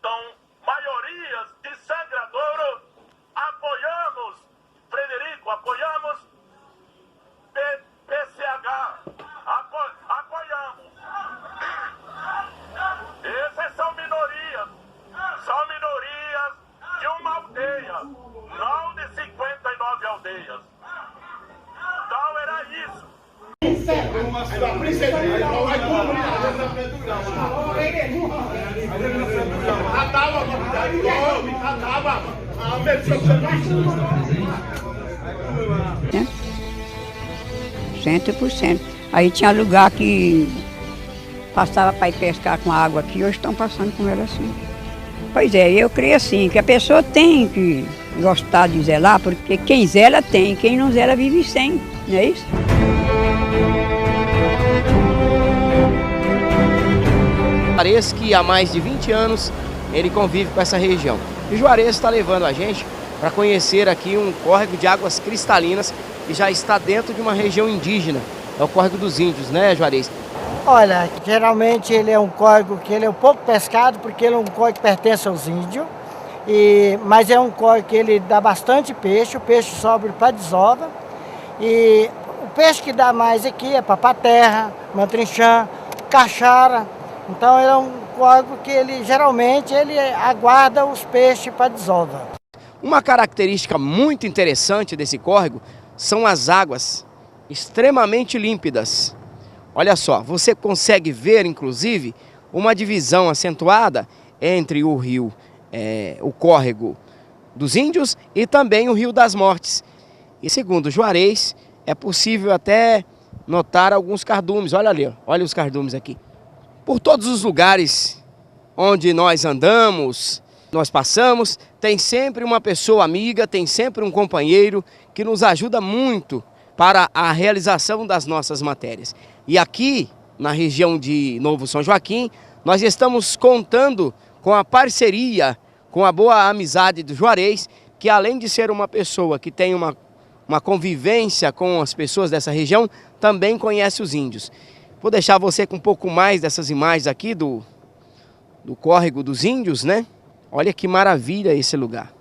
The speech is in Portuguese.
são maiorias de Sangradouro. Apoiamos, Frederico, apoiamos PCH, apoiamos. Essas são minorias de uma aldeia, não de 59 aldeias. Então era isso. Cento por cento. Aí tinha lugar que passava para ir pescar com água aqui, hoje estão passando com ela assim. Pois é, eu creio assim, que a pessoa tem que gostar de zelar, porque quem zela tem, quem não zela vive sem, não é isso? Juarez, que há mais de 20 anos ele convive com essa região. E Juarez está levando a gente para conhecer aqui um córrego de águas cristalinas que já está dentro de uma região indígena. É o Córrego dos Índios, né, Juarez? Olha, geralmente ele é um córrego que ele é um pouco pescado, porque ele é um córrego que pertence aos índios, mas é um córrego que ele dá bastante peixe, o peixe sobe para desova, e o peixe que dá mais aqui é papaterra, mantrinchã, caixara. Então ele é um córrego que ele geralmente ele aguarda os peixes para desova. Uma característica muito interessante desse córrego são as águas extremamente límpidas. Olha só, você consegue ver inclusive uma divisão acentuada entre o rio, o córrego dos Índios e também o Rio das Mortes. E segundo Juarez, é possível até notar alguns cardumes. Olha ali, ó, olha os cardumes aqui. Por todos os lugares onde nós andamos, nós passamos, tem sempre uma pessoa amiga, tem sempre um companheiro que nos ajuda muito para a realização das nossas matérias. E aqui, na região de Novo São Joaquim, nós estamos contando com a parceria, com a boa amizade do Juarez, que além de ser uma pessoa que tem uma convivência com as pessoas dessa região, também conhece os índios. Vou deixar você com um pouco mais dessas imagens aqui do Córrego dos Índios, né? Olha que maravilha esse lugar.